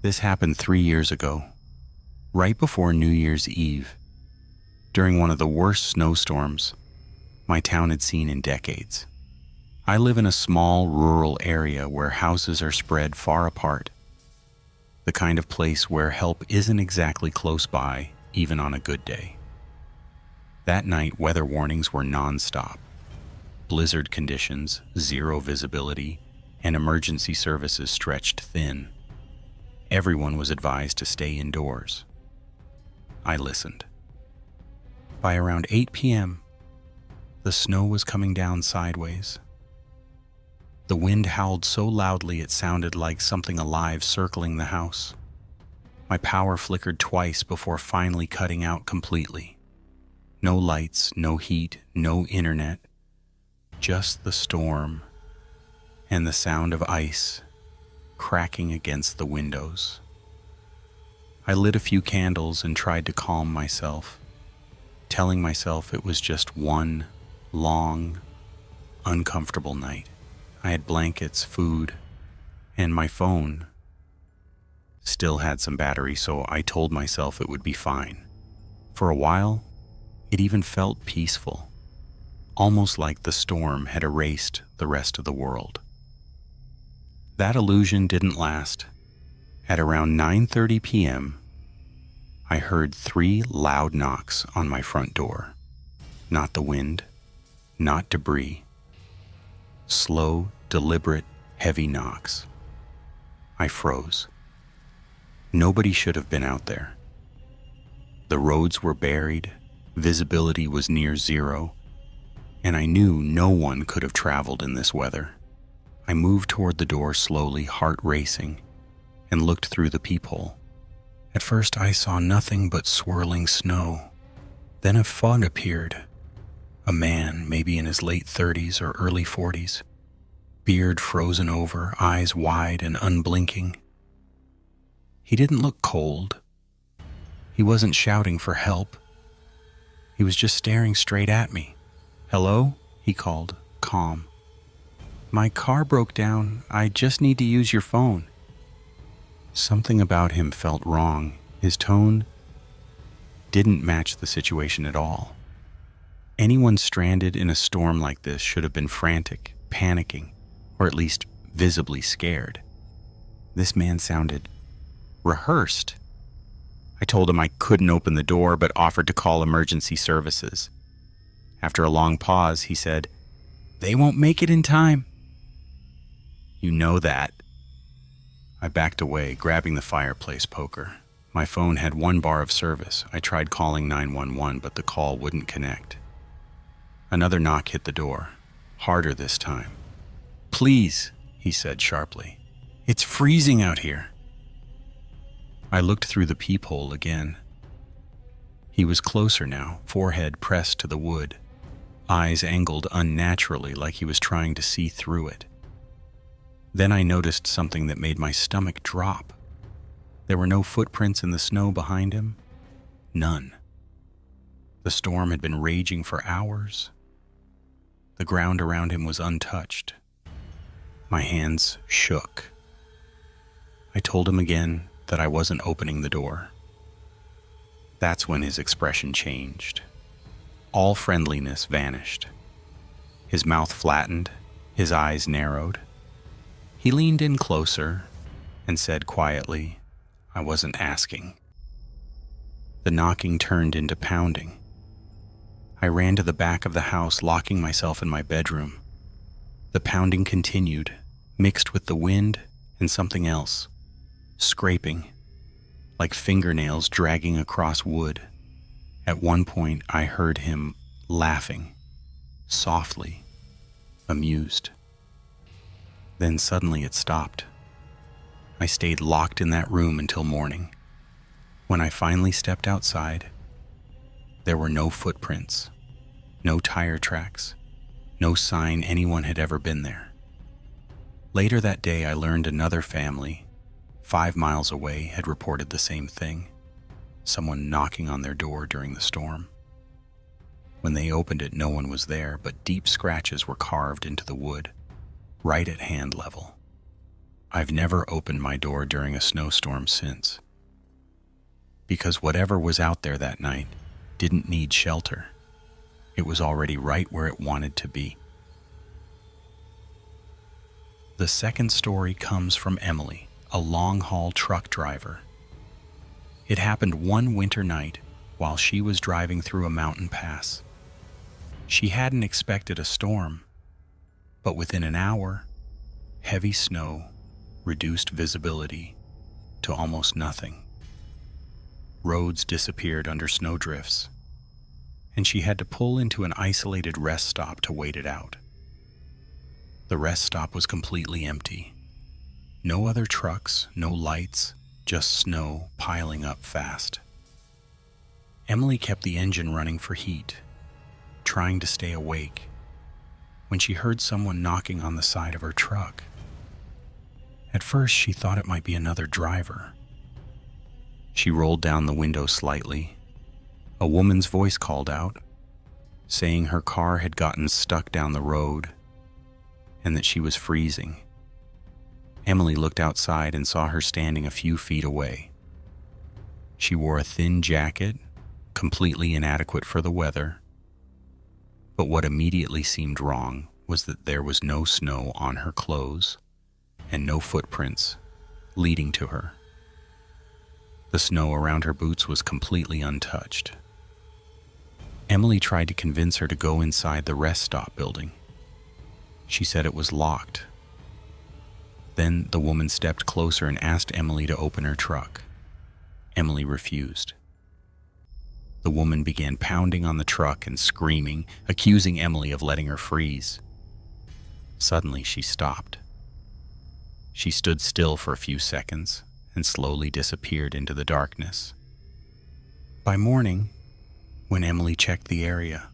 This happened 3 years ago, right before New Year's Eve, during one of the worst snowstorms my town had seen in decades. I live in a small rural area where houses are spread far apart, the kind of place where help isn't exactly close by, even on a good day. That night, weather warnings were non-stop. Blizzard conditions, zero visibility, and emergency services stretched thin. Everyone was advised to stay indoors. I listened. By around 8 p.m., the snow was coming down sideways. The wind howled so loudly it sounded like something alive circling the house. My power flickered twice before finally cutting out completely. No lights, no heat, no internet. Just the storm and the sound of ice cracking against the windows. I lit a few candles and tried to calm myself, telling myself it was just one long, uncomfortable night. I had blankets, food, and my phone still had some battery, so I told myself it would be fine. For a while, it even felt peaceful, almost like the storm had erased the rest of the world. That illusion didn't last. At around 9:30 p.m., I heard 3 loud knocks on my front door. Not the wind, not debris. Slow, deliberate, heavy knocks. I froze. Nobody should have been out there. The roads were buried, visibility was near zero, and I knew no one could have traveled in this weather. I moved toward the door slowly, heart racing, and looked through the peephole. At first I saw nothing but swirling snow. Then a fog appeared. A man, maybe in his late 30s or early 40s, beard frozen over, eyes wide and unblinking. He didn't look cold. He wasn't shouting for help. He was just staring straight at me. "Hello?" he called, calm. "My car broke down. I just need to use your phone." Something about him felt wrong. His tone didn't match the situation at all. Anyone stranded in a storm like this should have been frantic, panicking, or at least visibly scared. This man sounded rehearsed. I told him I couldn't open the door, but offered to call emergency services. After a long pause, he said, "They won't make it in time." "You know that." I backed away, grabbing the fireplace poker. My phone had 1 bar of service. I tried calling 911, but the call wouldn't connect. Another knock hit the door, harder this time. "Please," he said sharply. "It's freezing out here." I looked through the peephole again. He was closer now, forehead pressed to the wood, eyes angled unnaturally like he was trying to see through it. Then I noticed something that made my stomach drop. There were no footprints in the snow behind him. None. The storm had been raging for hours. The ground around him was untouched. My hands shook. I told him again that I wasn't opening the door. That's when his expression changed. All friendliness vanished. His mouth flattened, his eyes narrowed. He leaned in closer and said quietly, "I wasn't asking." The knocking turned into pounding. I ran to the back of the house, locking myself in my bedroom. The pounding continued, mixed with the wind and something else, scraping, like fingernails dragging across wood. At one point, I heard him laughing, softly, amused. Then suddenly it stopped. I stayed locked in that room until morning. When I finally stepped outside, there were no footprints, no tire tracks, no sign anyone had ever been there. Later that day, I learned another family, 5 miles away, had reported the same thing, someone knocking on their door during the storm. When they opened it, no one was there, but deep scratches were carved into the wood, right at hand level. I've never opened my door during a snowstorm since. Because whatever was out there that night didn't need shelter. It was already right where it wanted to be. The second story comes from Emily, a long-haul truck driver. It happened one winter night while she was driving through a mountain pass. She hadn't expected a storm, but within an hour, heavy snow reduced visibility to almost nothing. Roads disappeared under snowdrifts, and she had to pull into an isolated rest stop to wait it out. The rest stop was completely empty. No other trucks, no lights, just snow piling up fast. Emily kept the engine running for heat, trying to stay awake, when she heard someone knocking on the side of her truck. At first, she thought it might be another driver. She rolled down the window slightly. A woman's voice called out, saying her car had gotten stuck down the road and that she was freezing. Emily looked outside and saw her standing a few feet away. She wore a thin jacket, completely inadequate for the weather. But what immediately seemed wrong was that there was no snow on her clothes and no footprints leading to her. The snow around her boots was completely untouched. Emily tried to convince her to go inside the rest stop building. She said it was locked. Then the woman stepped closer and asked Emily to open her truck. Emily refused. The woman began pounding on the truck and screaming, accusing Emily of letting her freeze. Suddenly, she stopped. She stood still for a few seconds and slowly disappeared into the darkness. By morning, when Emily checked the area,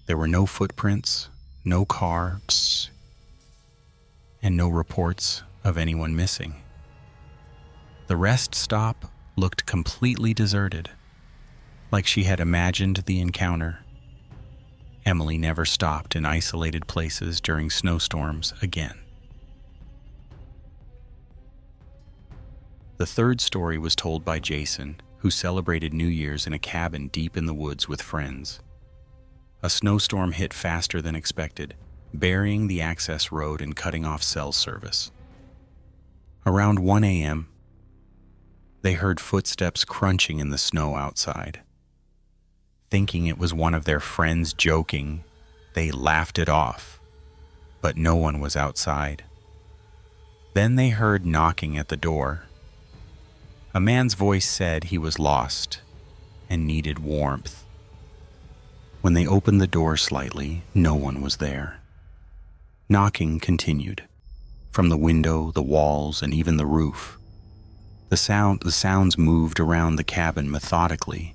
there were no footprints, no cars, and no reports of anyone missing. The rest stop looked completely deserted, like she had imagined the encounter. Emily never stopped in isolated places during snowstorms again. The third story was told by Jason, who celebrated New Year's in a cabin deep in the woods with friends. A snowstorm hit faster than expected, burying the access road and cutting off cell service. Around 1 a.m., they heard footsteps crunching in the snow outside. Thinking it was one of their friends joking, they laughed it off, but no one was outside. Then they heard knocking at the door. A man's voice said he was lost and needed warmth. When they opened the door slightly, no one was there. Knocking continued, from the window, the walls, and even the roof. The sounds moved around the cabin methodically,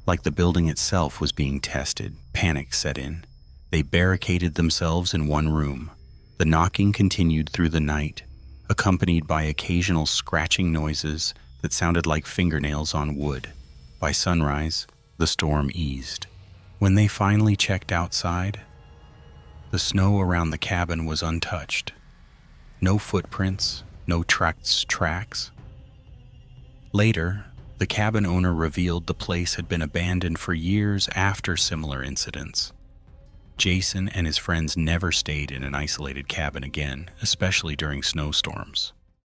like the building itself was being tested. Panic set in. They barricaded themselves in one room. The knocking continued through the night, accompanied by occasional scratching noises that sounded like fingernails on wood. By sunrise, the storm eased. When they finally checked outside, the snow around the cabin was untouched. No footprints, no tracks. Later, the cabin owner revealed the place had been abandoned for years after similar incidents. Jason and his friends never stayed in an isolated cabin again, especially during snowstorms.